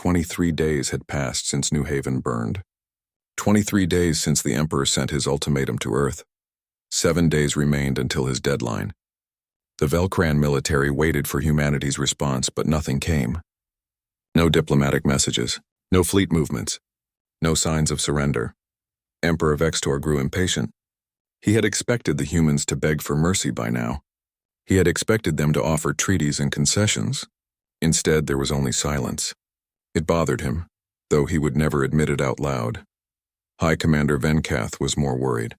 23 days had passed since New Haven burned. 23 days since the Emperor sent his ultimatum to Earth. 7 days remained until his deadline. The Velcran military waited for humanity's response, but nothing came. No diplomatic messages, no fleet movements, no signs of surrender. Emperor Vextor grew impatient. He had expected the humans to beg for mercy by now. He had expected them to offer treaties and concessions. Instead, there was only silence. It bothered him, though he would never admit it out loud. High Commander Venkath was more worried.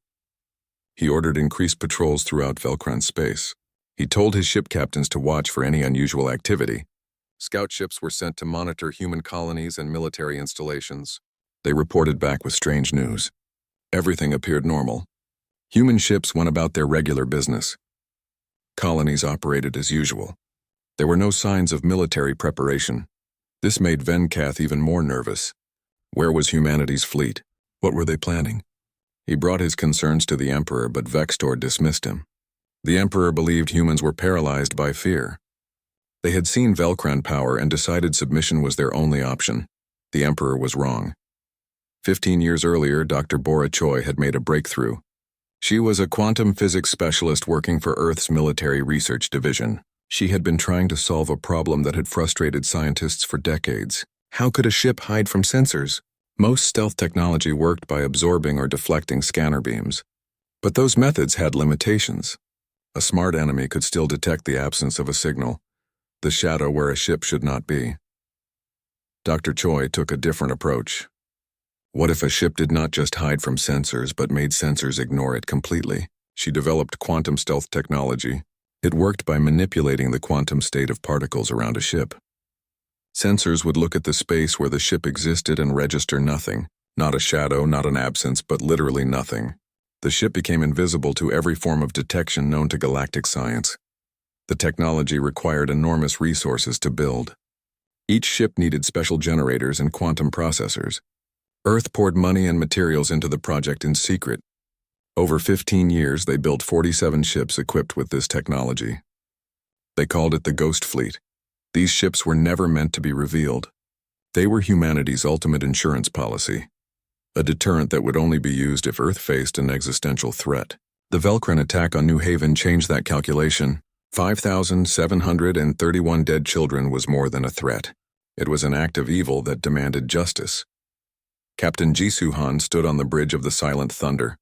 He ordered increased patrols throughout Velcran space. He told his ship captains to watch for any unusual activity. Scout ships were sent to monitor human colonies and military installations. They reported back with strange news. Everything appeared normal. Human ships went about their regular business. Colonies operated as usual. There were no signs of military preparation. This made Venkath even more nervous. Where was humanity's fleet? What were they planning? He brought his concerns to the Emperor, but Vextor dismissed him. The Emperor believed humans were paralyzed by fear. They had seen Velcran power and decided submission was their only option. The Emperor was wrong. 15 years earlier, Dr. Bora Choi had made a breakthrough. She was a quantum physics specialist working for Earth's military research division. She had been trying to solve a problem that had frustrated scientists for decades. How could a ship hide from sensors? Most stealth technology worked by absorbing or deflecting scanner beams. But those methods had limitations. A smart enemy could still detect the absence of a signal, the shadow where a ship should not be. Dr. Choi took a different approach. What if a ship did not just hide from sensors but made sensors ignore it completely? She developed quantum stealth technology. It worked by manipulating the quantum state of particles around a ship. Sensors would look at the space where the ship existed and register nothing. Not a shadow, not an absence, but literally nothing. The ship became invisible to every form of detection known to galactic science. The technology required enormous resources to build. Each ship needed special generators and quantum processors. Earth poured money and materials into the project in secret. Over 15 years, they built 47 ships equipped with this technology. They called it the Ghost Fleet. These ships were never meant to be revealed. They were humanity's ultimate insurance policy, a deterrent that would only be used if Earth faced an existential threat. The Velcran attack on New Haven changed that calculation. 5,731 dead children was more than a threat. It was an act of evil that demanded justice. Captain Jisoo Han stood on the bridge of the Silent Thunder.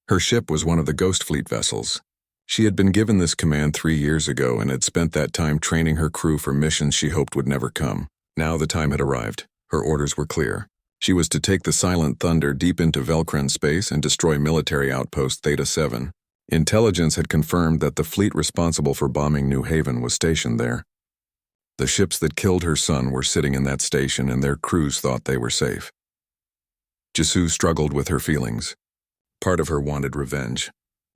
Her ship was one of the Ghost Fleet vessels. She had been given this command 3 years ago and had spent that time training her crew for missions she hoped would never come. Now the time had arrived. Her orders were clear. She was to take the Silent Thunder deep into Velcran space and destroy military outpost Theta 7. Intelligence had confirmed that the fleet responsible for bombing New Haven was stationed there. The ships that killed her son were sitting in that station and their crews thought they were safe. Jisoo struggled with her feelings. Part of her wanted revenge.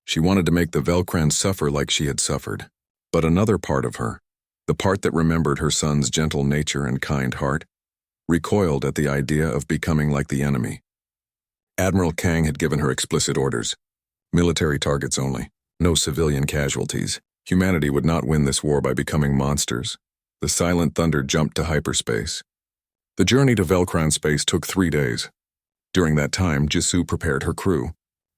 She wanted to make the Velcran suffer like she had suffered. But another part of her, the part that remembered her son's gentle nature and kind heart, recoiled at the idea of becoming like the enemy. Admiral Kang had given her explicit orders. Military targets only. No civilian casualties. Humanity would not win this war by becoming monsters. The Silent Thunder jumped to hyperspace. The journey to Velcran space took 3 days. During that time, Jisoo prepared her crew.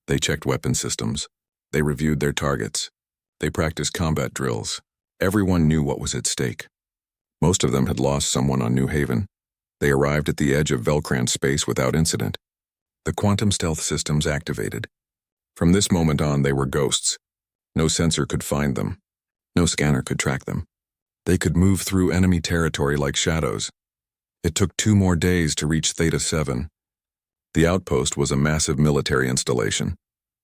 They checked weapon systems. They reviewed their targets. They practiced combat drills. Everyone knew what was at stake. Most of them had lost someone on New Haven. They arrived at the edge of Velcran space without incident. The quantum stealth systems activated. From this moment on, they were ghosts. No sensor could find them. No scanner could track them. They could move through enemy territory like shadows. It took 2 more days to reach Theta 7. The outpost was a massive military installation,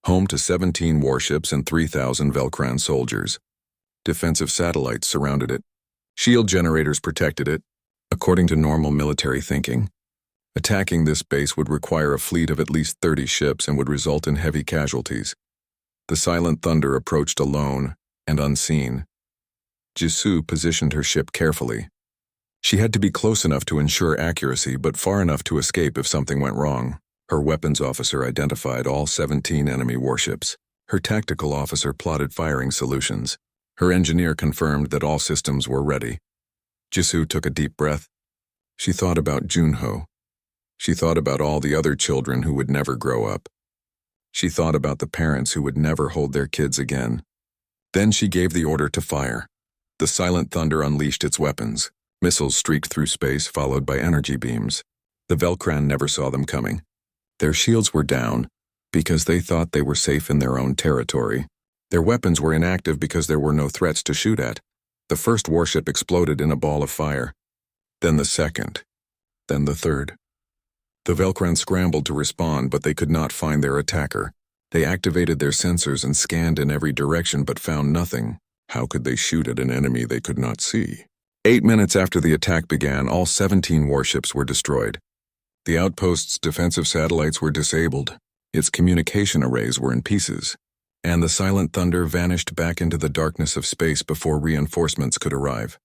home to 17 warships and 3,000 Velcran soldiers. Defensive satellites surrounded it. Shield generators protected it. According to normal military thinking, attacking this base would require a fleet of at least 30 ships and would result in heavy casualties. The Silent Thunder approached alone and unseen. Jisoo positioned her ship carefully. She had to be close enough to ensure accuracy, but far enough to escape if something went wrong. Her weapons officer identified all 17 enemy warships. Her tactical officer plotted firing solutions. Her engineer confirmed that all systems were ready. Jisoo took a deep breath. She thought about Junho. She thought about all the other children who would never grow up. She thought about the parents who would never hold their kids again. Then she gave the order to fire. The silent thunder unleashed its weapons. Missiles streaked through space, followed by energy beams. The Velcran never saw them coming. Their shields were down because they thought they were safe in their own territory. Their weapons were inactive because there were no threats to shoot at. The first warship exploded in a ball of fire. Then the second. Then the third. The Velcran scrambled to respond, but they could not find their attacker. They activated their sensors and scanned in every direction but found nothing. How could they shoot at an enemy they could not see? 8 minutes after the attack began, all 17 warships were destroyed. The outpost's defensive satellites were disabled. Its communication arrays were in pieces. And the silent thunder vanished back into the darkness of space before reinforcements could arrive.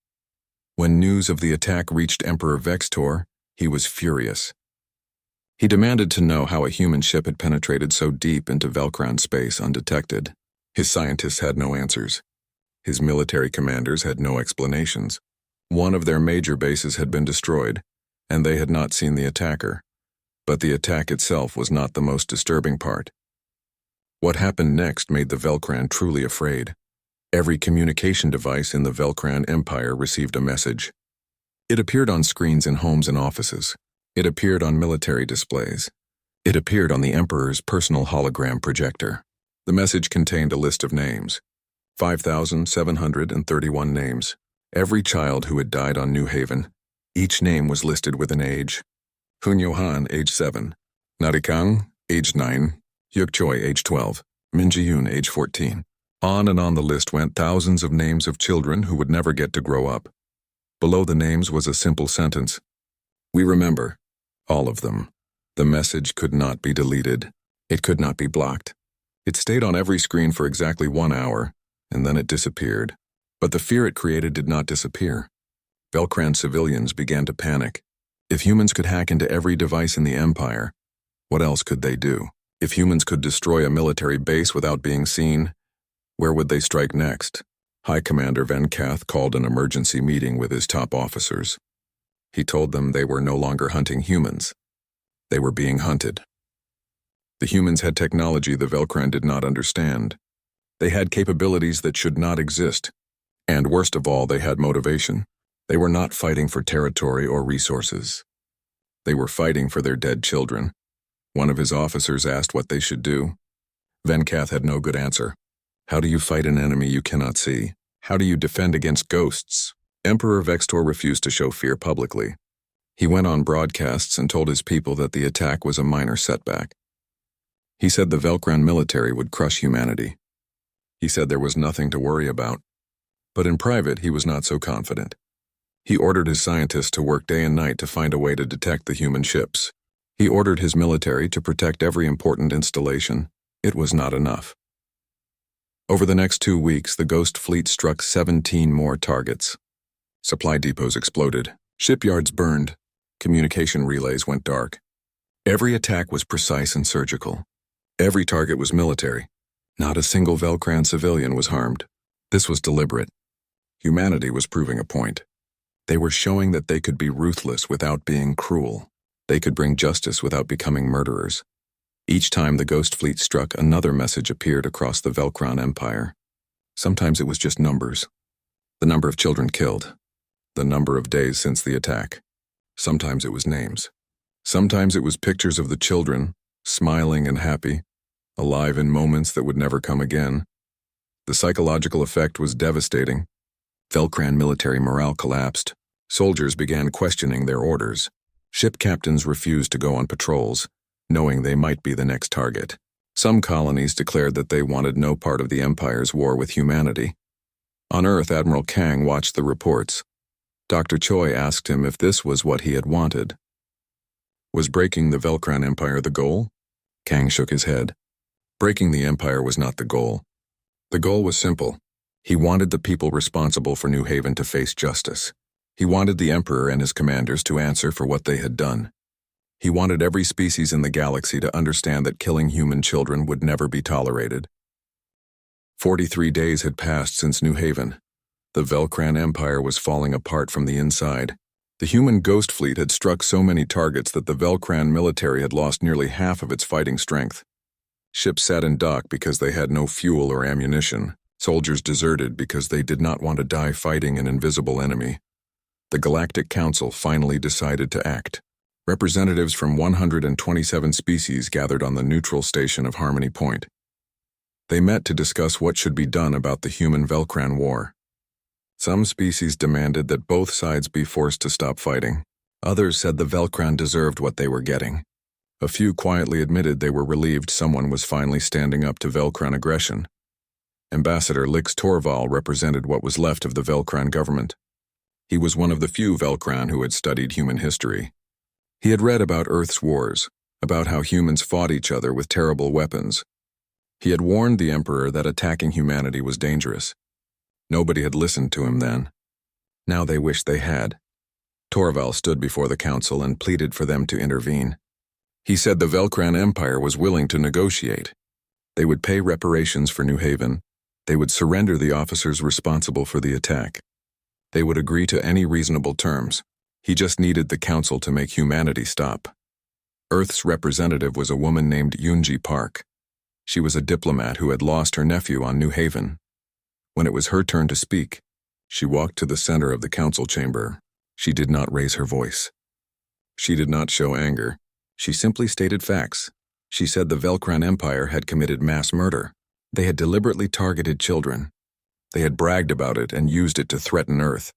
When news of the attack reached Emperor Vextor, he was furious. He demanded to know how a human ship had penetrated so deep into Velcran space undetected. His scientists had no answers. His military commanders had no explanations. One of their major bases had been destroyed, and they had not seen the attacker. But the attack itself was not the most disturbing part. What happened next made the Velcran truly afraid. Every communication device in the Velcran Empire received a message. It appeared on screens in homes and offices. It appeared on military displays. It appeared on the Emperor's personal hologram projector. The message contained a list of names. 5,731 names. Every child who had died on New Haven. Each name was listed with an age. Hunyohan, age 7. Narikang, age 9. Yukchoi, age 12. Minjiyun, age 14. On and on the list went thousands of names of children who would never get to grow up. Below the names was a simple sentence. We remember. All of them. The message could not be deleted. It could not be blocked. It stayed on every screen for exactly 1 hour, and then it disappeared. But the fear it created did not disappear. Velcran civilians began to panic. If humans could hack into every device in the Empire, what else could they do? If humans could destroy a military base without being seen, where would they strike next? High Commander Venkath called an emergency meeting with his top officers. He told them they were no longer hunting humans. They were being hunted. The humans had technology the Velcran did not understand. They had capabilities that should not exist. And worst of all, they had motivation. They were not fighting for territory or resources. They were fighting for their dead children. One of his officers asked what they should do. Venkath had no good answer. How do you fight an enemy you cannot see? How do you defend against ghosts? Emperor Vextor refused to show fear publicly. He went on broadcasts and told his people that the attack was a minor setback. He said the Velcran military would crush humanity. He said there was nothing to worry about. But in private, he was not so confident. He ordered his scientists to work day and night to find a way to detect the human ships. He ordered his military to protect every important installation. It was not enough. Over the next 2 weeks, the Ghost Fleet struck 17 more targets. Supply depots exploded. Shipyards burned. Communication relays went dark. Every attack was precise and surgical. Every target was military. Not a single Velcran civilian was harmed. This was deliberate. Humanity was proving a point. They were showing that they could be ruthless without being cruel. They could bring justice without becoming murderers. Each time the Ghost Fleet struck, another message appeared across the Velcran Empire. Sometimes it was just numbers. The number of children killed. The number of days since the attack. Sometimes it was names. Sometimes it was pictures of the children, smiling and happy, alive in moments that would never come again. The psychological effect was devastating. Velcran military morale collapsed. Soldiers began questioning their orders. Ship captains refused to go on patrols, knowing they might be the next target. Some colonies declared that they wanted no part of the Empire's war with humanity. On Earth, Admiral Kang watched the reports. Dr. Choi asked him if this was what he had wanted. Was breaking the Velcran Empire the goal? Kang shook his head. Breaking the Empire was not the goal. The goal was simple. He wanted the people responsible for New Haven to face justice. He wanted the Emperor and his commanders to answer for what they had done. He wanted every species in the galaxy to understand that killing human children would never be tolerated. 43 days had passed since New Haven. The Velcran Empire was falling apart from the inside. The human ghost fleet had struck so many targets that the Velcran military had lost nearly half of its fighting strength. Ships sat in dock because they had no fuel or ammunition. Soldiers deserted because they did not want to die fighting an invisible enemy. The Galactic Council finally decided to act. Representatives from 127 species gathered on the neutral station of Harmony Point. They met to discuss what should be done about the human-Velcran war. Some species demanded that both sides be forced to stop fighting. Others said the Velcran deserved what they were getting. A few quietly admitted they were relieved someone was finally standing up to Velcran aggression. Ambassador Lix Torval represented what was left of the Velcran government. He was one of the few Velcran who had studied human history. He had read about Earth's wars, about how humans fought each other with terrible weapons. He had warned the Emperor that attacking humanity was dangerous. Nobody had listened to him then. Now they wished they had. Torval stood before the council and pleaded for them to intervene. He said the Velcran Empire was willing to negotiate. They would pay reparations for New Haven. They would surrender the officers responsible for the attack. They would agree to any reasonable terms. He just needed the council to make humanity stop. Earth's representative was a woman named Yunji Park. She was a diplomat who had lost her nephew on New Haven. When it was her turn to speak, she walked to the center of the council chamber. She did not raise her voice. She did not show anger. She simply stated facts. She said the Velcran Empire had committed mass murder. They had deliberately targeted children. They had bragged about it and used it to threaten Earth.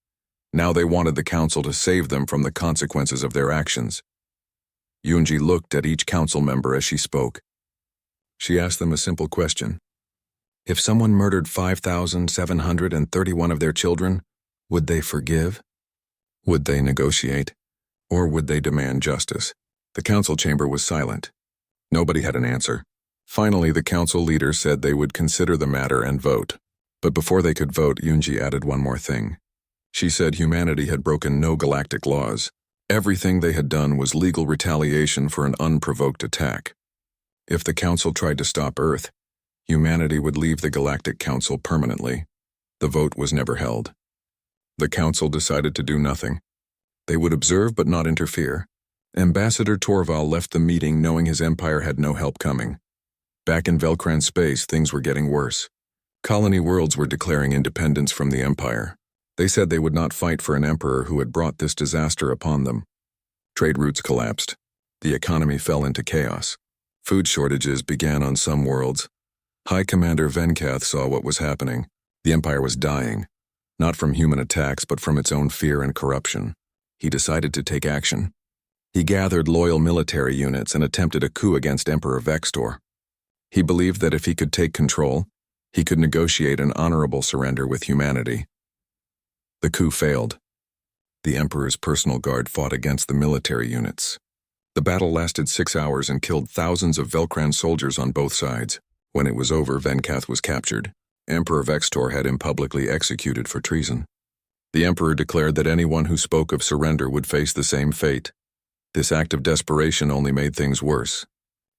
Now they wanted the council to save them from the consequences of their actions. Yunji looked at each council member as she spoke. She asked them a simple question. If someone murdered 5,731 of their children, would they forgive? Would they negotiate? Or would they demand justice? The council chamber was silent. Nobody had an answer. Finally, the council leader said they would consider the matter and vote. But before they could vote, Yunji added one more thing. She said humanity had broken no galactic laws. Everything they had done was legal retaliation for an unprovoked attack. If the council tried to stop Earth, humanity would leave the Galactic Council permanently. The vote was never held. The council decided to do nothing. They would observe but not interfere. Ambassador Torval left the meeting knowing his empire had no help coming. Back in Velcran space, things were getting worse. Colony worlds were declaring independence from the empire. They said they would not fight for an emperor who had brought this disaster upon them. Trade routes collapsed. The economy fell into chaos. Food shortages began on some worlds. High Commander Venkath saw what was happening. The empire was dying, not from human attacks but from its own fear and corruption. He decided to take action. He gathered loyal military units and attempted a coup against Emperor Vextor. He believed that if he could take control, he could negotiate an honorable surrender with humanity. The coup failed. The Emperor's personal guard fought against the military units. The battle lasted 6 hours and killed thousands of Velcran soldiers on both sides. When it was over, Venkath was captured. Emperor Vextor had him publicly executed for treason. The Emperor declared that anyone who spoke of surrender would face the same fate. This act of desperation only made things worse.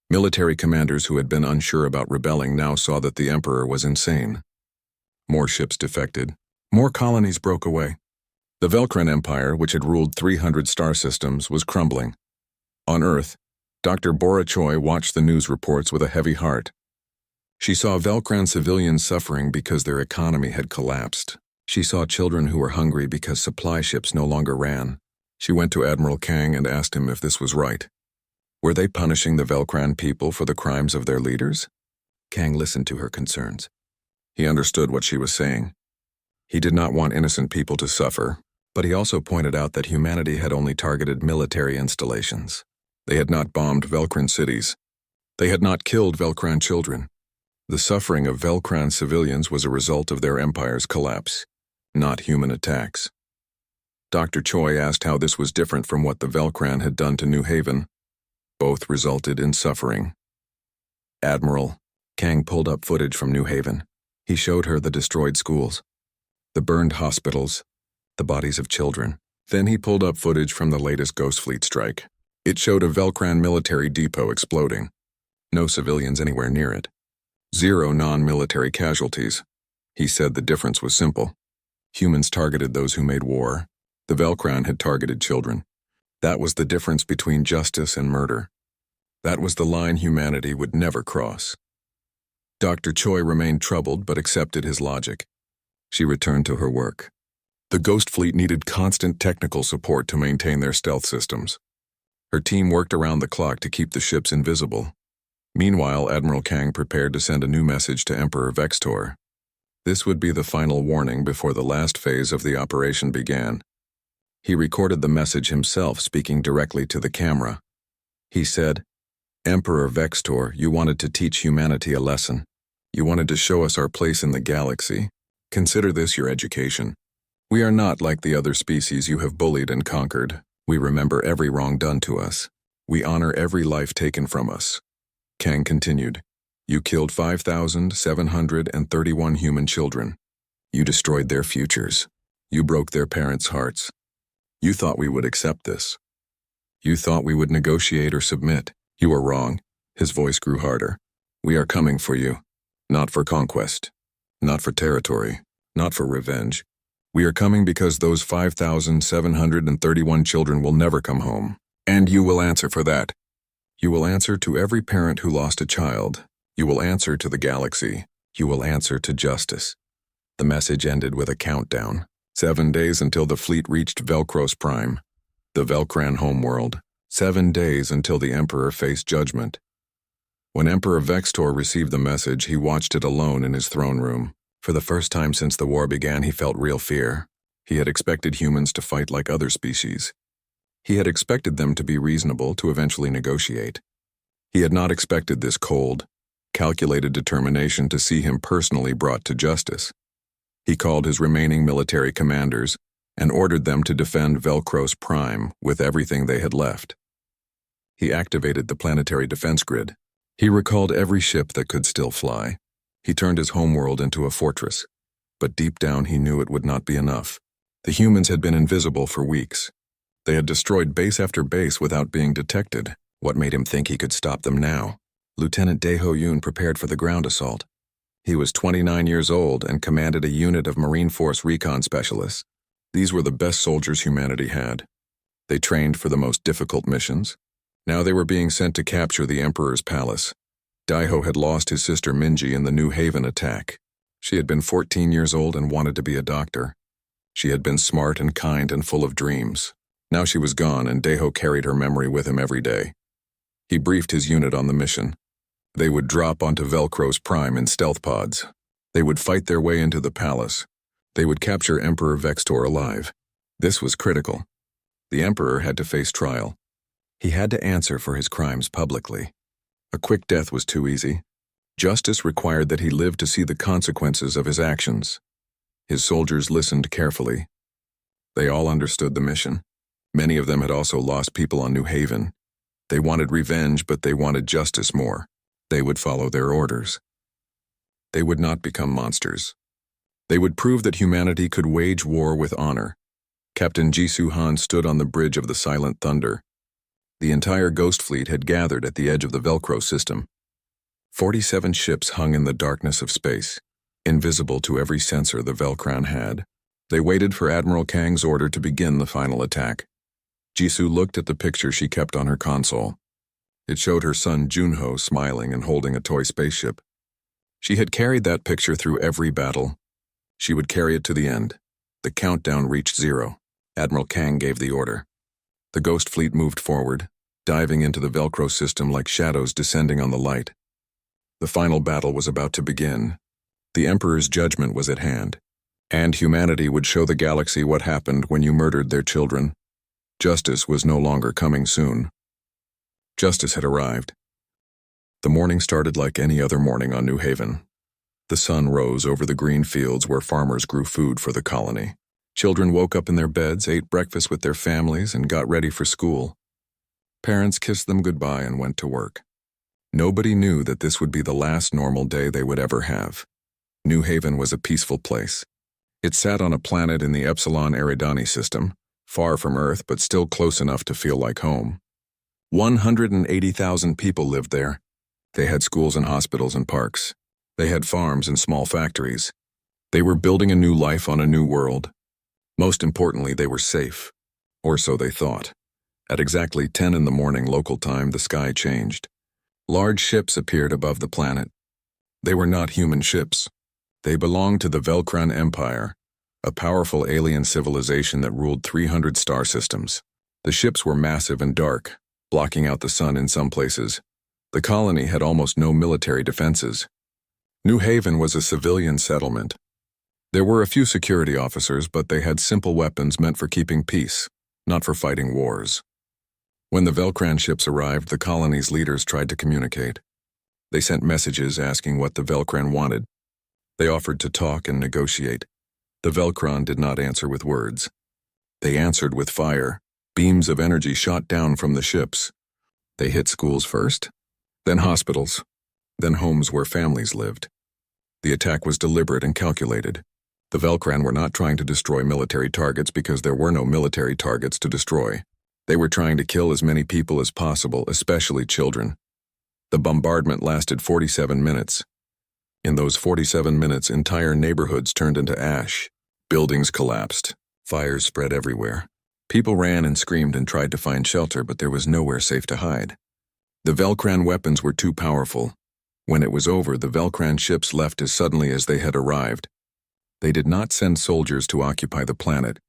Military commanders who had been unsure about rebelling now saw that the Emperor was insane. More ships defected. More colonies broke away. The Velcran Empire, which had ruled 300 star systems, was crumbling. On Earth, Dr. Bora Choi watched the news reports with a heavy heart. She saw Velcran civilians suffering because their economy had collapsed. She saw children who were hungry because supply ships no longer ran. She went to Admiral Kang and asked him if this was right. Were they punishing the Velcran people for the crimes of their leaders? Kang listened to her concerns. He understood what she was saying. He did not want innocent people to suffer, but he also pointed out that humanity had only targeted military installations. They had not bombed Velcran cities. They had not killed Velcran children. The suffering of Velcran civilians was a result of their empire's collapse, not human attacks. Dr. Choi asked how this was different from what the Velcran had done to New Haven. Both resulted in suffering. Admiral, Kang pulled up footage from New Haven. He showed her the destroyed schools, the burned hospitals, the bodies of children. Then he pulled up footage from the latest Ghost Fleet strike. It showed a Velcran military depot exploding. No civilians anywhere near it. 0 non-military casualties. He said the difference was simple. Humans targeted those who made war. The Velcran had targeted children. That was the difference between justice and murder. That was the line humanity would never cross. Dr. Choi remained troubled but accepted his logic. She returned to her work. The Ghost Fleet needed constant technical support to maintain their stealth systems. Her team worked around the clock to keep the ships invisible. Meanwhile, Admiral Kang prepared to send a new message to Emperor Vextor. This would be the final warning before the last phase of the operation began. He recorded the message himself, speaking directly to the camera. He said, "Emperor Vextor, you wanted to teach humanity a lesson. You wanted to show us our place in the galaxy. Consider this your education. We are not like the other species you have bullied and conquered. We remember every wrong done to us. We honor every life taken from us." Kang continued, "You killed 5,731 human children. You destroyed their futures. You broke their parents' hearts. You thought we would accept this. You thought we would negotiate or submit. You were wrong." His voice grew harder. "We are coming for you. Not for conquest. Not for territory. Not for revenge. We are coming because those 5,731 children will never come home. And you will answer for that. You will answer to every parent who lost a child. You will answer to the galaxy. You will answer to justice." The message ended with a countdown. 7 days until the fleet reached Velcros Prime, the Velcran homeworld. 7 days until the Emperor faced judgment. When Emperor Vextor received the message, he watched it alone in his throne room. For the first time since the war began, he felt real fear. He had expected humans to fight like other species. He had expected them to be reasonable, to eventually negotiate. He had not expected this cold, calculated determination to see him personally brought to justice. He called his remaining military commanders and ordered them to defend Velcros Prime with everything they had left. He activated the planetary defense grid. He recalled every ship that could still fly. He turned his homeworld into a fortress, but deep down he knew it would not be enough. The humans had been invisible for weeks. They had destroyed base after base without being detected. What made him think he could stop them now? Lieutenant Dae-ho Yoon prepared for the ground assault. He was 29 years old and commanded a unit of Marine Force recon specialists. These were the best soldiers humanity had. They trained for the most difficult missions. Now they were being sent to capture the Emperor's palace. Dae-ho had lost his sister Minji in the New Haven attack. She had been 14 years old and wanted to be a doctor. She had been smart and kind and full of dreams. Now she was gone, and Dae-ho carried her memory with him every day. He briefed his unit on the mission. They would drop onto Velcros Prime in stealth pods. They would fight their way into the palace. They would capture Emperor Vextor alive. This was critical. The Emperor had to face trial. He had to answer for his crimes publicly. A quick death was too easy. Justice required that he live to see the consequences of his actions. His soldiers listened carefully. They all understood the mission. Many of them had also lost people on New Haven. They wanted revenge, but they wanted justice more. They would follow their orders. They would not become monsters. They would prove that humanity could wage war with honor. Captain Jisoo Han stood on the bridge of the Silent Thunder. The entire Ghost Fleet had gathered at the edge of the Velcro system. 47 ships hung in the darkness of space, invisible to every sensor the Velcran had. They waited for Admiral Kang's order to begin the final attack. Jisoo looked at the picture she kept on her console. It showed her son Junho smiling and holding a toy spaceship. She had carried that picture through every battle. She would carry it to the end. The countdown reached 0. Admiral Kang gave the order. The Ghost Fleet moved forward, diving into the Velcro system like shadows descending on the light. The final battle was about to begin. The Emperor's judgment was at hand, and humanity would show the galaxy what happened when you murdered their children. Justice was no longer coming soon. Justice had arrived. The morning started like any other morning on New Haven. The sun rose over the green fields where farmers grew food for the colony. Children woke up in their beds, ate breakfast with their families, and got ready for school. Parents kissed them goodbye and went to work. Nobody knew that this would be the last normal day they would ever have. New Haven was a peaceful place. It sat on a planet in the Epsilon Eridani system, far from Earth but still close enough to feel like home. 180,000 people lived there. They had schools and hospitals and parks. They had farms and small factories. They were building a new life on a new world. Most importantly, they were safe. Or so they thought. At exactly 10 in the morning local time, the sky changed. Large ships appeared above the planet. They were not human ships. They belonged to the Velcran Empire, a powerful alien civilization that ruled 300 star systems. The ships were massive and dark, blocking out the sun in some places. The colony had almost no military defenses. New Haven was a civilian settlement. There were a few security officers, but they had simple weapons meant for keeping peace, not for fighting wars. When the Velcran ships arrived, the colony's leaders tried to communicate. They sent messages asking what the Velcran wanted. They offered to talk and negotiate. The Velcran did not answer with words. They answered with fire. Beams of energy shot down from the ships. They hit schools first, then hospitals, then homes where families lived. The attack was deliberate and calculated. The Velcran were not trying to destroy military targets because there were no military targets to destroy. They were trying to kill as many people as possible, especially children. The bombardment lasted 47 minutes. In those 47 minutes, entire neighborhoods turned into ash. Buildings collapsed. Fires spread everywhere. People ran and screamed and tried to find shelter, but there was nowhere safe to hide. The Velcran weapons were too powerful. When it was over, the Velcran ships left as suddenly as they had arrived. They did not send soldiers to occupy the planet.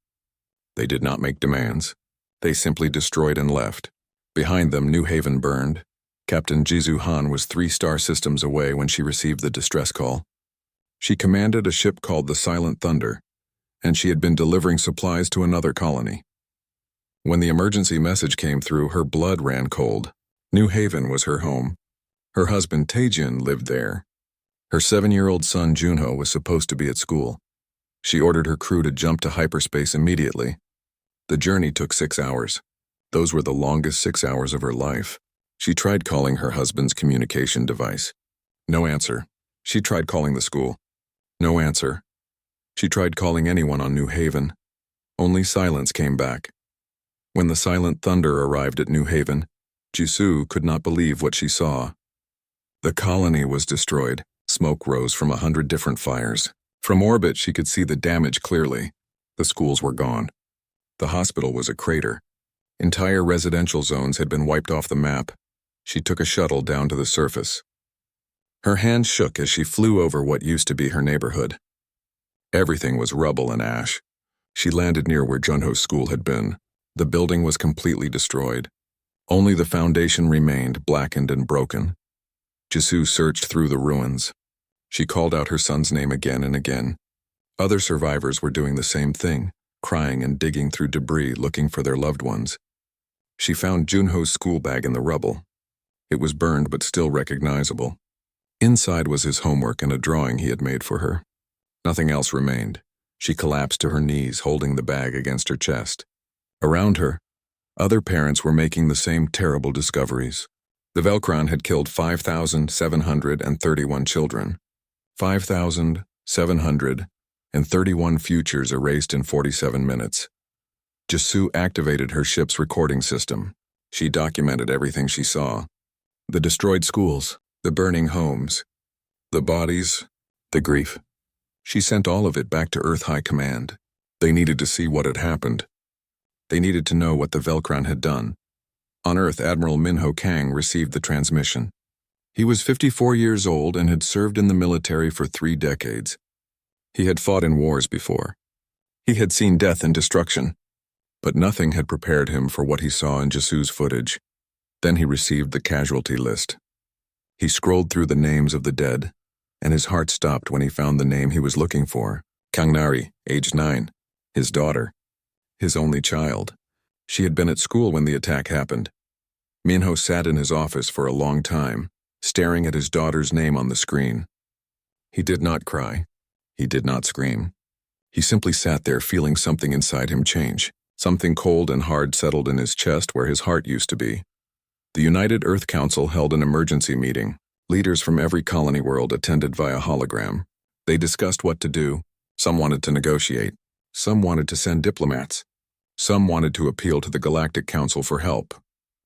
They did not make demands. They simply destroyed and left. Behind them, New Haven burned. Captain Jizu Han was 3 star systems away when she received the distress call. She commanded a ship called the Silent Thunder, and she had been delivering supplies to another colony. When the emergency message came through, her blood ran cold. New Haven was her home. Her husband Taejin lived there. Her 7-year-old son Junho was supposed to be at school. She ordered her crew to jump to hyperspace immediately. The journey took 6 hours. Those were the longest 6 hours of her life. She tried calling her husband's communication device. No answer. She tried calling the school. No answer. She tried calling anyone on New Haven. Only silence came back. When the Silent Thunder arrived at New Haven, Jisoo could not believe what she saw. The colony was destroyed. Smoke rose from 100 different fires. From orbit, she could see the damage clearly. The schools were gone. The hospital was a crater. Entire residential zones had been wiped off the map. She took a shuttle down to the surface. Her hands shook as she flew over what used to be her neighborhood. Everything was rubble and ash. She landed near where Junho's school had been. The building was completely destroyed. Only the foundation remained, blackened and broken. Jisoo searched through the ruins. She called out her son's name again and again. Other survivors were doing the same thing, crying and digging through debris looking for their loved ones. She found Junho's school bag in the rubble. It was burned but still recognizable. Inside was his homework and a drawing he had made for her. Nothing else remained. She collapsed to her knees, holding the bag against her chest. Around her, other parents were making the same terrible discoveries. The Velcran had killed 5,731 children. 5,731 futures erased in 47 minutes. Jisoo activated her ship's recording system. She documented everything she saw. The destroyed schools, the burning homes, the bodies, the grief. She sent all of it back to Earth High Command. They needed to see what had happened. They needed to know what the Velcran had done. On Earth, Admiral Minho Kang received the transmission. He was 54 years old and had served in the military for 3 decades. He had fought in wars before. He had seen death and destruction, but nothing had prepared him for what he saw in Jisoo's footage. Then he received the casualty list. He scrolled through the names of the dead, and his heart stopped when he found the name he was looking for. Kangnari, age 9, his daughter, his only child. She had been at school when the attack happened. Minho sat in his office for a long time, staring at his daughter's name on the screen. He did not cry. He did not scream. He simply sat there feeling something inside him change. Something cold and hard settled in his chest where his heart used to be. The United Earth Council held an emergency meeting. Leaders from every colony world attended via hologram. They discussed what to do. Some wanted to negotiate. Some wanted to send diplomats. Some wanted to appeal to the Galactic Council for help.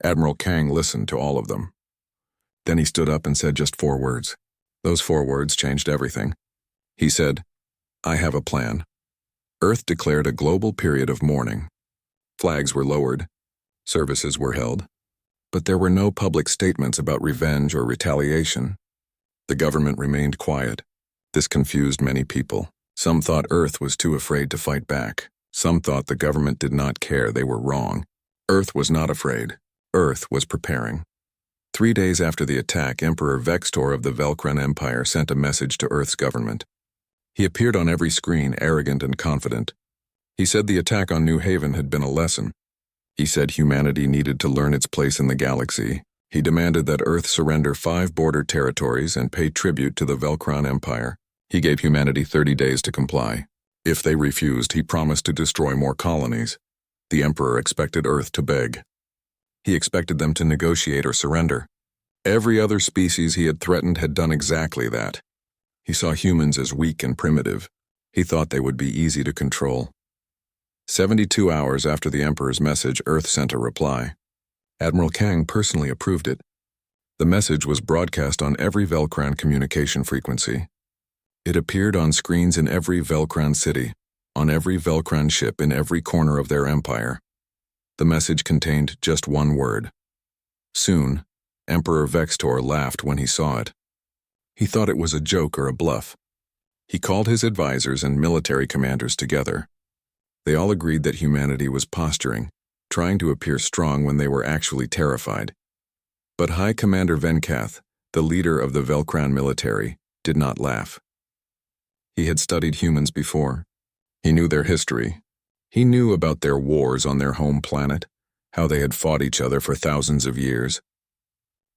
Admiral Kang listened to all of them. Then he stood up and said just 4 words. Those 4 words changed everything. He said, "I have a plan. Earth declared a global period of mourning. Flags were lowered, services were held, but there were no public statements about revenge or retaliation. The government remained quiet. This confused many people. Some thought Earth was too afraid to fight back. Some thought the government did not care, they were wrong. Earth was not afraid. Earth was preparing. 3 days after the attack, Emperor Vextor of the Velcran Empire sent a message to Earth's government. He appeared on every screen, arrogant and confident. He said the attack on New Haven had been a lesson. He said humanity needed to learn its place in the galaxy. He demanded that Earth surrender 5 border territories and pay tribute to the Velcran Empire. He gave humanity 30 days to comply. If they refused, he promised to destroy more colonies. The Emperor expected Earth to beg. He expected them to negotiate or surrender. Every other species he had threatened had done exactly that. He saw humans as weak and primitive. He thought they would be easy to control. 72 hours after the Emperor's message, Earth sent a reply. Admiral Kang personally approved it. The message was broadcast on every Velcran communication frequency. It appeared on screens in every Velcran city, on every Velcran ship in every corner of their empire. The message contained just one word. Soon, Emperor Vextor laughed when he saw it. He thought it was a joke or a bluff. He called his advisors and military commanders together. They all agreed that humanity was posturing, trying to appear strong when they were actually terrified. But High Commander Venkath, the leader of the Velcran military, did not laugh. He had studied humans before. He knew their history. He knew about their wars on their home planet, how they had fought each other for thousands of years.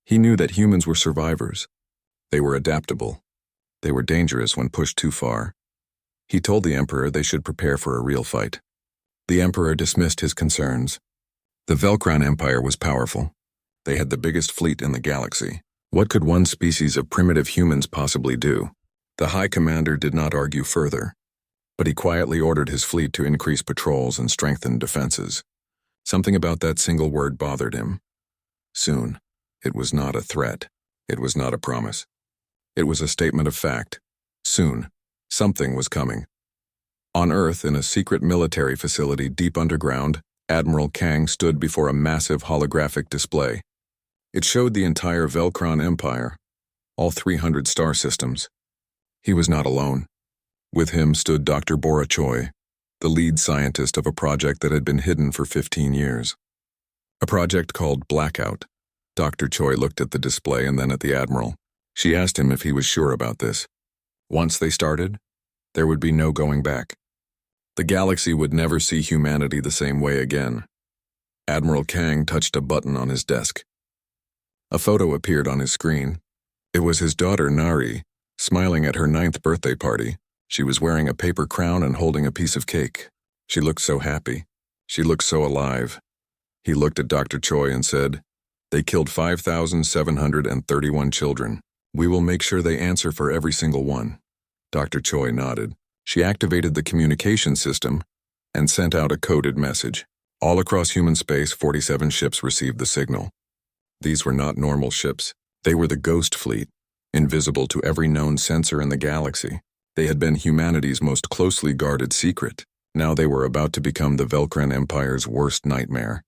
He knew that humans were survivors. They were adaptable. They were dangerous when pushed too far. He told the Emperor they should prepare for a real fight. The Emperor dismissed his concerns. The Velcran Empire was powerful. They had the biggest fleet in the galaxy. What could one species of primitive humans possibly do? The High Commander did not argue further, but he quietly ordered his fleet to increase patrols and strengthen defenses. Something about that single word bothered him. Soon, it was not a threat. It was not a promise. It was a statement of fact. Soon, something was coming. On Earth, in a secret military facility deep underground, Admiral Kang stood before a massive holographic display. It showed the entire Velcran Empire, all 300 star systems. He was not alone. With him stood Dr. Bora Choi, the lead scientist of a project that had been hidden for 15 years. A project called Blackout. Dr. Choi looked at the display and then at the Admiral. She asked him if he was sure about this. Once they started, there would be no going back. The galaxy would never see humanity the same way again. Admiral Kang touched a button on his desk. A photo appeared on his screen. It was his daughter Nari, smiling at her 9th birthday party. She was wearing a paper crown and holding a piece of cake. She looked so happy. She looked so alive. He looked at Dr. Choi and said, "They killed 5,731 children. We will make sure they answer for every single one." Dr. Choi nodded. She activated the communication system and sent out a coded message. All across human space, 47 ships received the signal. These were not normal ships. They were the Ghost Fleet, invisible to every known sensor in the galaxy. They had been humanity's most closely guarded secret. Now they were about to become the Velcran Empire's worst nightmare.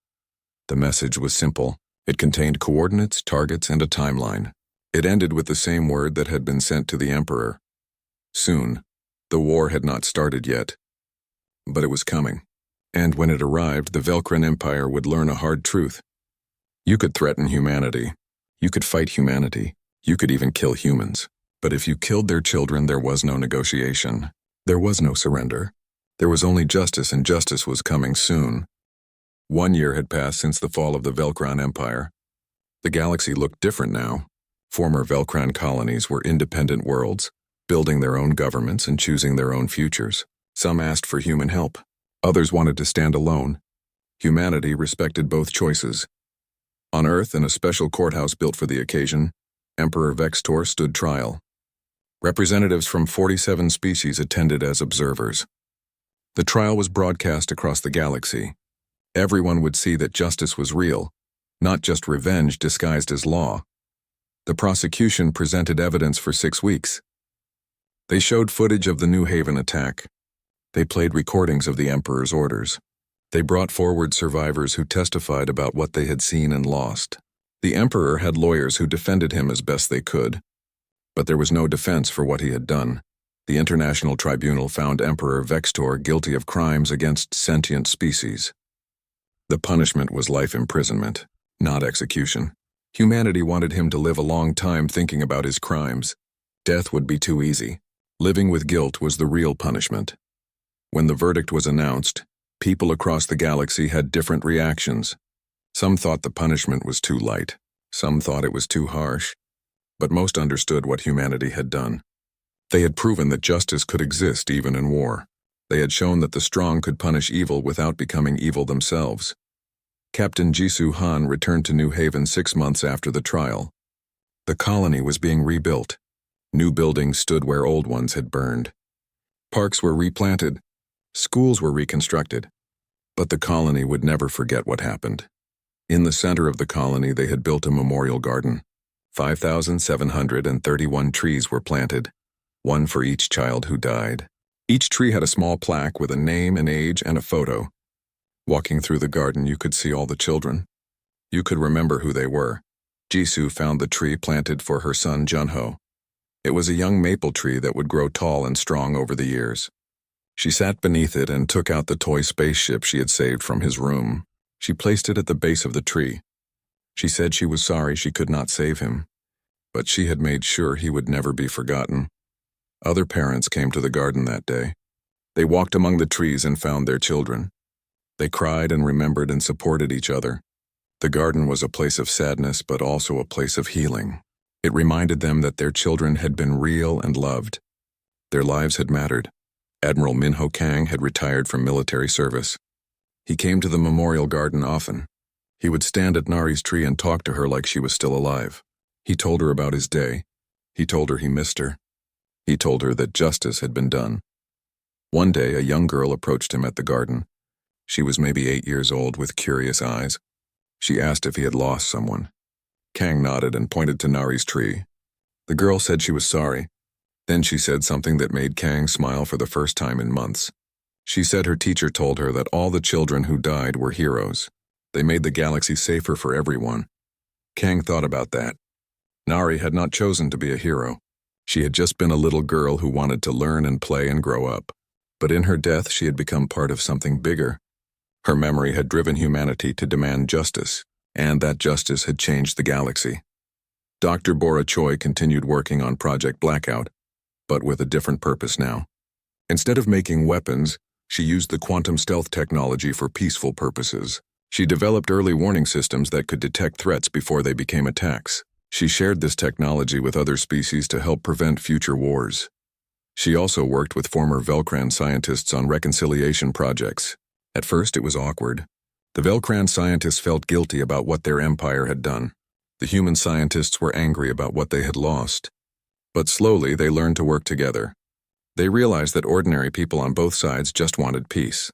The message was simple. It contained coordinates, targets, and a timeline. It ended with the same word that had been sent to the Emperor. Soon. The war had not started yet. But it was coming. And when it arrived, the Velcran Empire would learn a hard truth. You could threaten humanity. You could fight humanity. You could even kill humans. But if you killed their children, there was no negotiation. There was no surrender. There was only justice, and justice was coming soon. 1 year had passed since the fall of the Velcran Empire. The galaxy looked different now. Former Velcran colonies were independent worlds, building their own governments and choosing their own futures. Some asked for human help. Others wanted to stand alone. Humanity respected both choices. On Earth, in a special courthouse built for the occasion, Emperor Vextor stood trial. Representatives from 47 species attended as observers. The trial was broadcast across the galaxy. Everyone would see that justice was real, not just revenge disguised as law. The prosecution presented evidence for 6 weeks. They showed footage of the New Haven attack. They played recordings of the Emperor's orders. They brought forward survivors who testified about what they had seen and lost. The Emperor had lawyers who defended him as best they could, but there was no defense for what he had done. The International Tribunal found Emperor Vextor guilty of crimes against sentient species. The punishment was life imprisonment, not execution. Humanity wanted him to live a long time thinking about his crimes. Death would be too easy. Living with guilt was the real punishment. When the verdict was announced, people across the galaxy had different reactions. Some thought the punishment was too light. Some thought it was too harsh. But most understood what humanity had done. They had proven that justice could exist even in war. They had shown that the strong could punish evil without becoming evil themselves. Captain Jisoo Han returned to New Haven 6 months after the trial. The colony was being rebuilt. New buildings stood where old ones had burned. Parks were replanted. Schools were reconstructed. But the colony would never forget what happened. In the center of the colony, they had built a memorial garden. 5,731 trees were planted, one for each child who died. Each tree had a small plaque with a name, an age, and a photo. Walking through the garden, you could see all the children. You could remember who they were. Jisoo found the tree planted for her son Junho. It was a young maple tree that would grow tall and strong over the years. She sat beneath it and took out the toy spaceship she had saved from his room. She placed it at the base of the tree. She said she was sorry she could not save him, but she had made sure he would never be forgotten. Other parents came to the garden that day. They walked among the trees and found their children. They cried and remembered and supported each other. The garden was a place of sadness, but also a place of healing. It reminded them that their children had been real and loved. Their lives had mattered. Admiral Minho Kang had retired from military service. He came to the memorial garden often. He would stand at Nari's tree and talk to her like she was still alive. He told her about his day. He told her he missed her. He told her that justice had been done. One day, a young girl approached him at the garden. She was maybe 8 years old with curious eyes. She asked if he had lost someone. Kang nodded and pointed to Nari's tree. The girl said she was sorry. Then she said something that made Kang smile for the first time in months. She said her teacher told her that all the children who died were heroes. They made the galaxy safer for everyone. Kang thought about that. Nari had not chosen to be a hero. She had just been a little girl who wanted to learn and play and grow up. But in her death, she had become part of something bigger. Her memory had driven humanity to demand justice, and that justice had changed the galaxy. Dr. Bora Choi continued working on Project Blackout, but with a different purpose now. Instead of making weapons, she used the quantum stealth technology for peaceful purposes. She developed early warning systems that could detect threats before they became attacks. She shared this technology with other species to help prevent future wars. She also worked with former Velcran scientists on reconciliation projects. At first, it was awkward. The Velcran scientists felt guilty about what their empire had done. The human scientists were angry about what they had lost. But slowly, they learned to work together. They realized that ordinary people on both sides just wanted peace.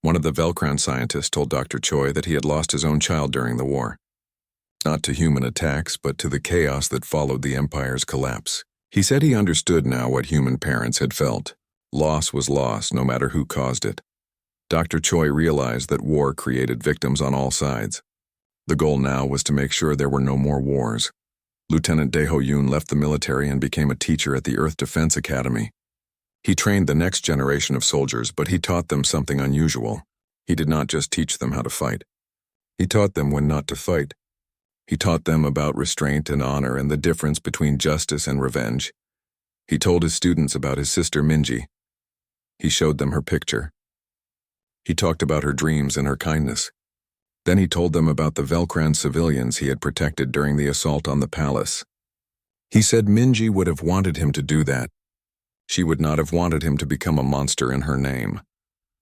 One of the Velcran scientists told Dr. Choi that he had lost his own child during the war. Not to human attacks, but to the chaos that followed the Empire's collapse. He said he understood now what human parents had felt. Loss was loss, no matter who caused it. Dr. Choi realized that war created victims on all sides. The goal now was to make sure there were no more wars. Lieutenant Daeho Yoon left the military and became a teacher at the Earth Defense Academy. He trained the next generation of soldiers, but he taught them something unusual. He did not just teach them how to fight. He taught them when not to fight. He taught them about restraint and honor and the difference between justice and revenge. He told his students about his sister Minji. He showed them her picture. He talked about her dreams and her kindness. Then he told them about the Velcran civilians he had protected during the assault on the palace. He said Minji would have wanted him to do that. She would not have wanted him to become a monster in her name.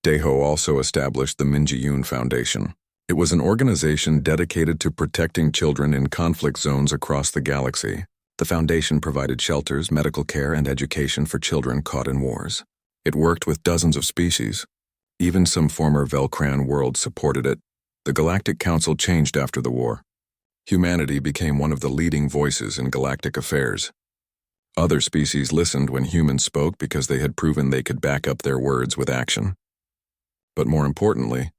Daeho also established the Minji Yoon Foundation. It was an organization dedicated to protecting children in conflict zones across the galaxy. The foundation provided shelters, medical care, and education for children caught in wars. It worked with dozens of species. Even some former Velcran worlds supported it. The Galactic Council changed after the war. Humanity became one of the leading voices in galactic affairs. Other species listened when humans spoke because they had proven they could back up their words with action. But more importantly,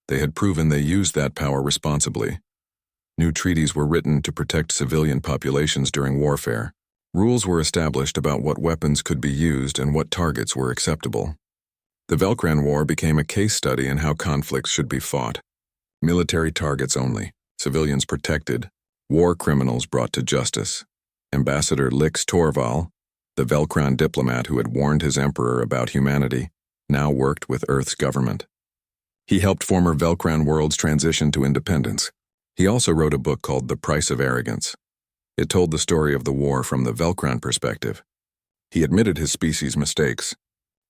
they had proven they used that power responsibly. New treaties were written to protect civilian populations during warfare. Rules were established about what weapons could be used and what targets were acceptable. The Velcran War became a case study in how conflicts should be fought. Military targets only, civilians protected, war criminals brought to justice. Ambassador Lix Torval, the Velcran diplomat who had warned his emperor about humanity, now worked with Earth's government. He helped former Velcran worlds transition to independence. He also wrote a book called The Price of Arrogance. It told the story of the war from the Velcran perspective. He admitted his species' mistakes.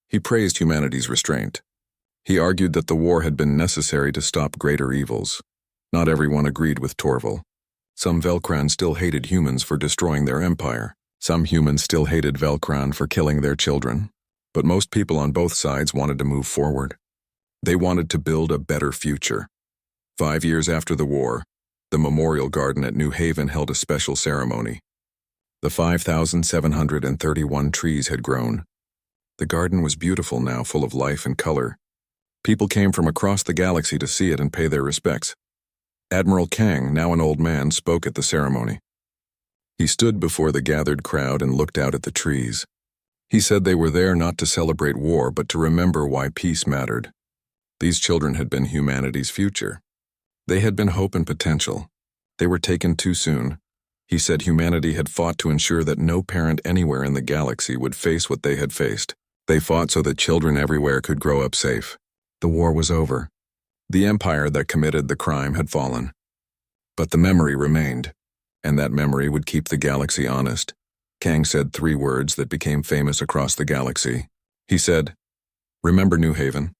He praised humanity's restraint. He argued that the war had been necessary to stop greater evils. Not everyone agreed with Torval. Some Velcran still hated humans for destroying their empire. Some humans still hated Velcran for killing their children. But most people on both sides wanted to move forward. They wanted to build a better future. 5 years after the war, the Memorial Garden at New Haven held a special ceremony. The 5,731 trees had grown. The garden was beautiful now, full of life and color. People came from across the galaxy to see it and pay their respects. Admiral Kang, now an old man, spoke at the ceremony. He stood before the gathered crowd and looked out at the trees. He said they were there not to celebrate war, but to remember why peace mattered. These children had been humanity's future. They had been hope and potential. They were taken too soon. He said humanity had fought to ensure that no parent anywhere in the galaxy would face what they had faced. They fought so that children everywhere could grow up safe. The war was over. The empire that committed the crime had fallen. But the memory remained, and that memory would keep the galaxy honest. Kang said 3 words that became famous across the galaxy. He said, "Remember New Haven."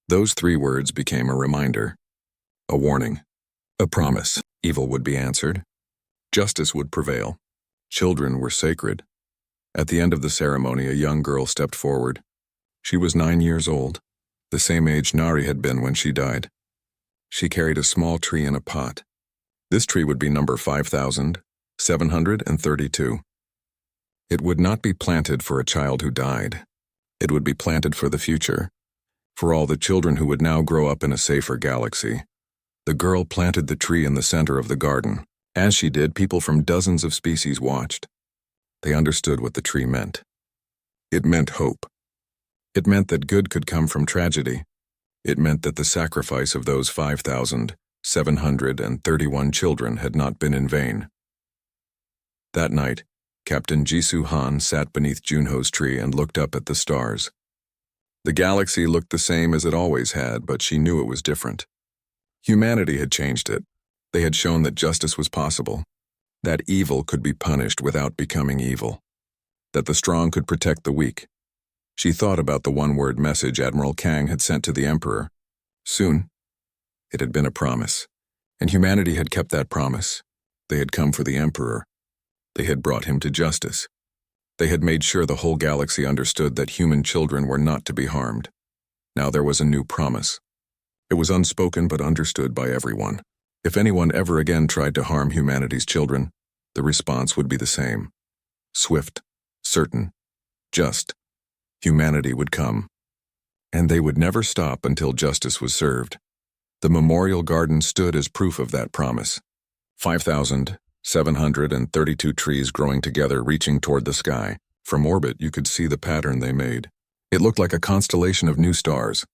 Those 3 words became a reminder, a warning, a promise. Evil would be answered. Justice would prevail. Children were sacred. At the end of the ceremony, a young girl stepped forward. She was 9 years old, the same age Nari had been when she died. She carried a small tree in a pot. This tree would be number 5,732. It would not be planted for a child who died. It would be planted for the future, for all the children who would now grow up in a safer galaxy. The girl planted the tree in the center of the garden. As she did, people from dozens of species watched. They understood what the tree meant. It meant hope. It meant that good could come from tragedy. It meant that the sacrifice of those 5,731 children had not been in vain. That night, Captain Jisoo Han sat beneath Junho's tree and looked up at the stars. The galaxy looked the same as it always had, but she knew it was different. Humanity had changed it. They had shown that justice was possible, that evil could be punished without becoming evil, that the strong could protect the weak. She thought about the one-word message Admiral Kang had sent to the Emperor. Soon, it had been a promise, and humanity had kept that promise. They had come for the Emperor. They had brought him to justice. They had made sure the whole galaxy understood that human children were not to be harmed. Now there was a new promise. It was unspoken but understood by everyone. If anyone ever again tried to harm humanity's children, the response would be the same. Swift, certain, just. Humanity would come. And they would never stop until justice was served. The Memorial Garden stood as proof of that promise. 5,732 trees growing together, reaching toward the sky. From orbit, you could see the pattern they made. It looked like a constellation of new stars,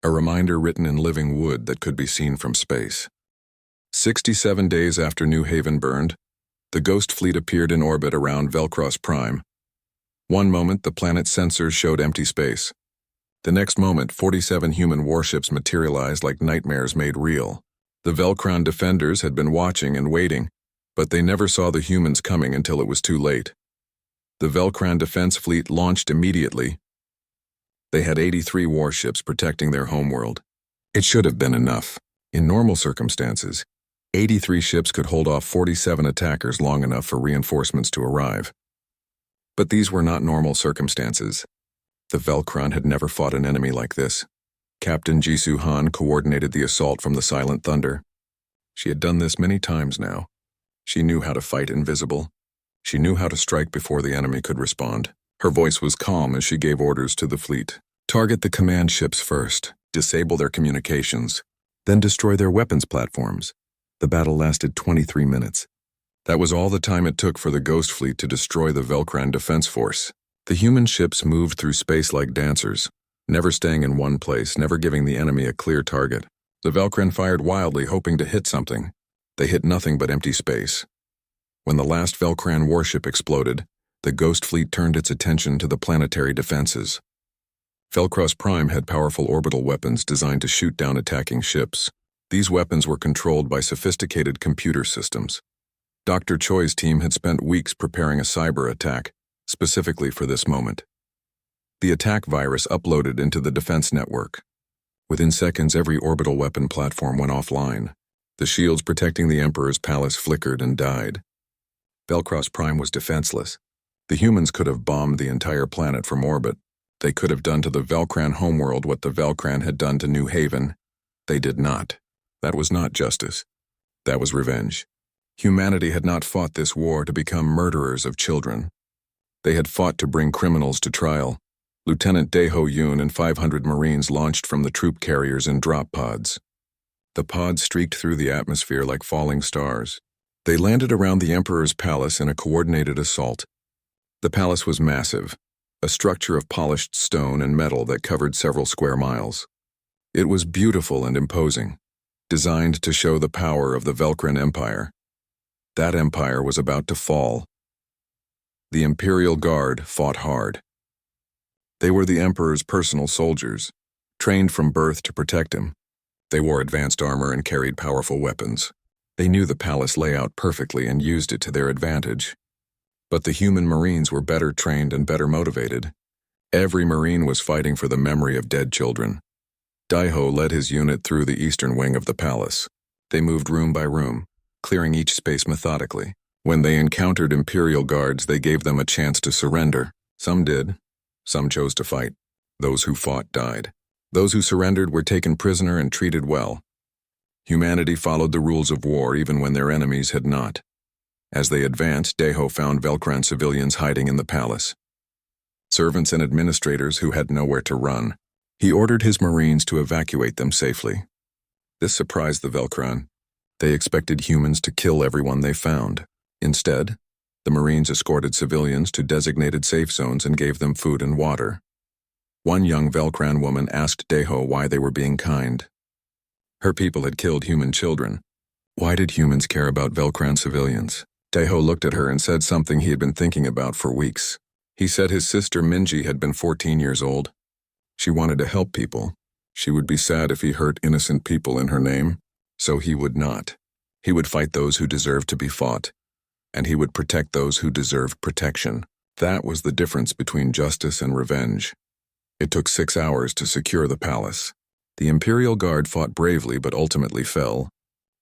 a reminder written in living wood that could be seen from space. 67 days after New Haven burned, the Ghost Fleet appeared in orbit around Velcross Prime. One moment, the planet's sensors showed empty space. The next moment, 47 human warships materialized like nightmares made real. The Velcron defenders had been watching and waiting, but they never saw the humans coming until it was too late. The Velcron defense fleet launched immediately. They had 83 warships protecting their homeworld. It should have been enough. In normal circumstances, 83 ships could hold off 47 attackers long enough for reinforcements to arrive. But these were not normal circumstances. The Velcron had never fought an enemy like this. Captain Jisoo Han coordinated the assault from the Silent Thunder. She had done this many times now. She knew how to fight invisible. She knew how to strike before the enemy could respond. Her voice was calm as she gave orders to the fleet. Target the command ships first, disable their communications, then destroy their weapons platforms. The battle lasted 23 minutes. That was all the time it took for the Ghost Fleet to destroy the Velcran defense force. The human ships moved through space like dancers, never staying in one place, never giving the enemy a clear target. The Velcran fired wildly, hoping to hit something. They hit nothing but empty space. When the last Velcran warship exploded, the Ghost Fleet turned its attention to the planetary defenses. Velcross Prime had powerful orbital weapons designed to shoot down attacking ships. These weapons were controlled by sophisticated computer systems. Dr. Choi's team had spent weeks preparing a cyber attack, specifically for this moment. The attack virus uploaded into the defense network. Within seconds, every orbital weapon platform went offline. The shields protecting the Emperor's palace flickered and died. Velcross Prime was defenseless. The humans could have bombed the entire planet from orbit. They could have done to the Velcran homeworld what the Velcran had done to New Haven. They did not. That was not justice. That was revenge. Humanity had not fought this war to become murderers of children. They had fought to bring criminals to trial. Lieutenant Daeho Yoon and 500 Marines launched from the troop carriers in drop pods. The pods streaked through the atmosphere like falling stars. They landed around the Emperor's palace in a coordinated assault. The palace was massive, a structure of polished stone and metal that covered several square miles. It was beautiful and imposing, designed to show the power of the Velcran Empire. That empire was about to fall. The Imperial Guard fought hard. They were the Emperor's personal soldiers, trained from birth to protect him. They wore advanced armor and carried powerful weapons. They knew the palace layout perfectly and used it to their advantage. But the human Marines were better trained and better motivated. Every Marine was fighting for the memory of dead children. Daeho led his unit through the eastern wing of the palace. They moved room by room, clearing each space methodically. When they encountered Imperial guards, they gave them a chance to surrender. Some did. Some chose to fight. Those who fought died. Those who surrendered were taken prisoner and treated well. Humanity followed the rules of war even when their enemies had not. As they advanced, Daeho found Velcran civilians hiding in the palace. Servants and administrators who had nowhere to run. He ordered his Marines to evacuate them safely. This surprised the Velcran. They expected humans to kill everyone they found. Instead, the Marines escorted civilians to designated safe zones and gave them food and water. One young Velcran woman asked Daeho why they were being kind. Her people had killed human children. Why did humans care about Velcran civilians? Daeho looked at her and said something he had been thinking about for weeks. He said his sister Minji had been 14 years old. She wanted to help people. She would be sad if he hurt innocent people in her name, so he would not. He would fight those who deserved to be fought, and he would protect those who deserved protection. That was the difference between justice and revenge. It took 6 hours to secure the palace. The Imperial Guard fought bravely but ultimately fell.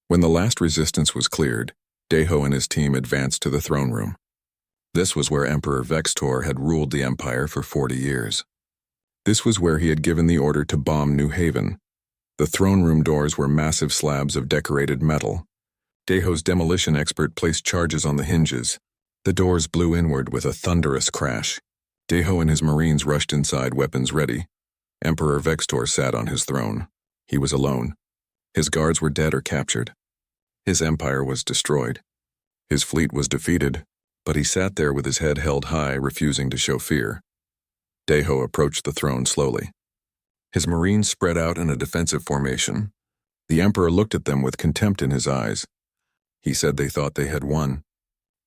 When the last resistance was cleared, Daeho and his team advanced to the throne room. This was where Emperor Vextor had ruled the Empire for 40 years. This was where he had given the order to bomb New Haven. The throne room doors were massive slabs of decorated metal. Daeho's demolition expert placed charges on the hinges. The doors blew inward with a thunderous crash. Daeho and his Marines rushed inside, weapons ready. Emperor Vextor sat on his throne. He was alone. His guards were dead or captured. His empire was destroyed. His fleet was defeated, but he sat there with his head held high, refusing to show fear. Daeho approached the throne slowly. His Marines spread out in a defensive formation. The Emperor looked at them with contempt in his eyes. He said they thought they had won.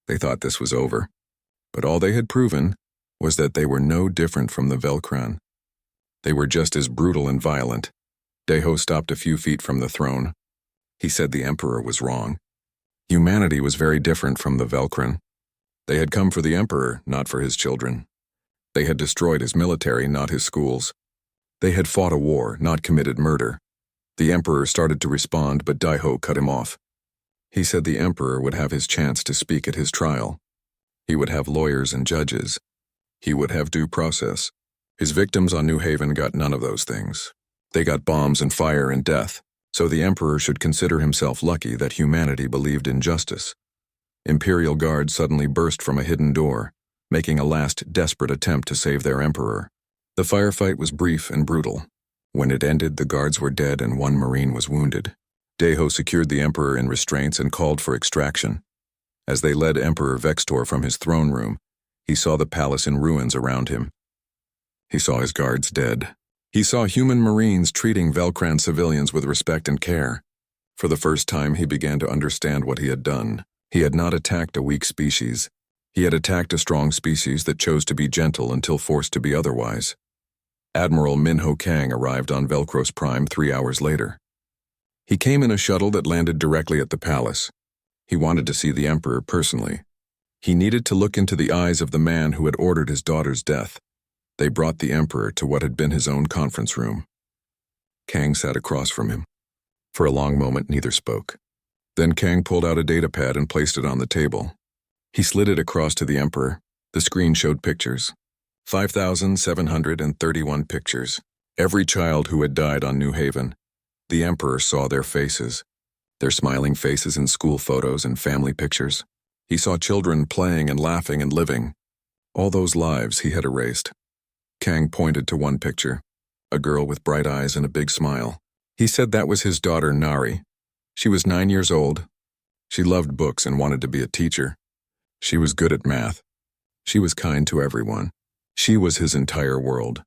They thought this was over. But all they had proven was that they were no different from the Velcran. They were just as brutal and violent. Daeho stopped a few feet from the throne. He said the Emperor was wrong. Humanity was very different from the Velcran. They had come for the Emperor, not for his children. They had destroyed his military, not his schools. They had fought a war, not committed murder. The Emperor started to respond, but Daeho cut him off. He said the Emperor would have his chance to speak at his trial. He would have lawyers and judges. He would have due process. His victims on New Haven got none of those things. They got bombs and fire and death, so the Emperor should consider himself lucky that humanity believed in justice. Imperial guards suddenly burst from a hidden door, making a last desperate attempt to save their emperor. The firefight was brief and brutal. When it ended, the guards were dead and one Marine was wounded. Deho secured the emperor in restraints and called for extraction. As they led Emperor Vextor from his throne room, he saw the palace in ruins around him. He saw his guards dead. He saw human Marines treating Velcran civilians with respect and care. For the first time, he began to understand what he had done. He had not attacked a weak species. He had attacked a strong species that chose to be gentle until forced to be otherwise. Admiral Minho Kang arrived on Velcros Prime 3 hours later. He came in a shuttle that landed directly at the palace. He wanted to see the Emperor personally. He needed to look into the eyes of the man who had ordered his daughter's death. They brought the Emperor to what had been his own conference room. Kang sat across from him. For a long moment, neither spoke. Then Kang pulled out a datapad and placed it on the table. He slid it across to the Emperor. The screen showed pictures. 5,731 pictures. Every child who had died on New Haven. The Emperor saw their faces. Their smiling faces in school photos and family pictures. He saw children playing and laughing and living. All those lives he had erased. Kang pointed to one picture. A girl with bright eyes and a big smile. He said that was his daughter, Nari. She was 9 years old. She loved books and wanted to be a teacher. She was good at math. She was kind to everyone. She was his entire world.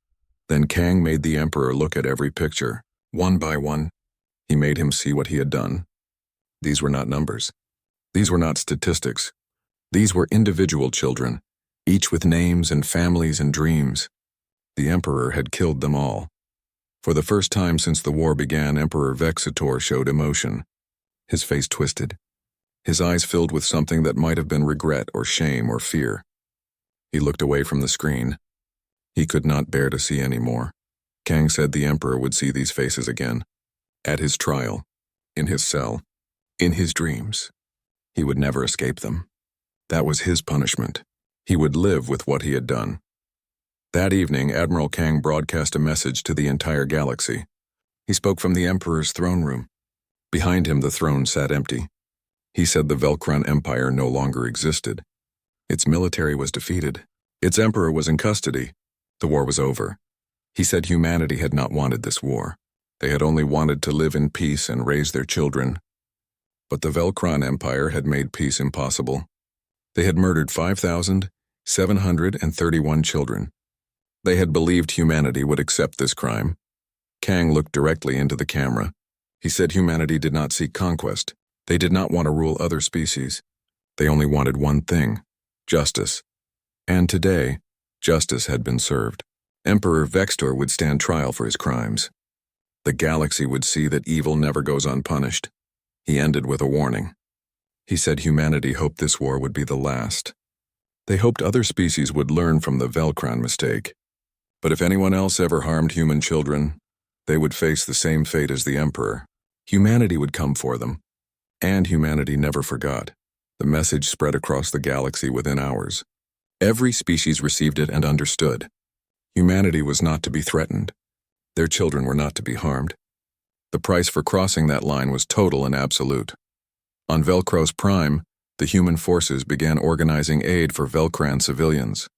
Then Kang made the Emperor look at every picture, one by one. He made him see what he had done. These were not numbers. These were not statistics. These were individual children, each with names and families and dreams. The Emperor had killed them all. For the first time since the war began, Emperor Vexator showed emotion. His face twisted. His eyes filled with something that might have been regret or shame or fear. He looked away from the screen. He could not bear to see any more. Kang said the Emperor would see these faces again. At his trial. In his cell. In his dreams. He would never escape them. That was his punishment. He would live with what he had done. That evening, Admiral Kang broadcast a message to the entire galaxy. He spoke from the Emperor's throne room. Behind him, the throne sat empty. He said the Velcran Empire no longer existed. Its military was defeated. Its Emperor was in custody. The war was over. He said humanity had not wanted this war. They had only wanted to live in peace and raise their children. But the Velcran Empire had made peace impossible. They had murdered 5,731 children. They had believed humanity would accept this crime. Kang looked directly into the camera. He said humanity did not seek conquest. They did not want to rule other species. They only wanted one thing, justice. And today, justice had been served. Emperor Vextor would stand trial for his crimes. The galaxy would see that evil never goes unpunished. He ended with a warning. He said humanity hoped this war would be the last. They hoped other species would learn from the Velcran mistake. But if anyone else ever harmed human children, they would face the same fate as the Emperor. Humanity would come for them. And humanity never forgot. The message spread across the galaxy within hours. Every species received it and understood. Humanity was not to be threatened. Their children were not to be harmed. The price for crossing that line was total and absolute. On Velcros Prime, the human forces began organizing aid for Velcran civilians.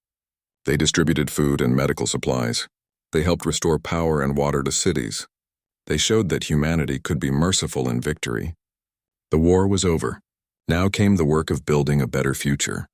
They distributed food and medical supplies. They helped restore power and water to cities. They showed that humanity could be merciful in victory. The war was over. Now came the work of building a better future.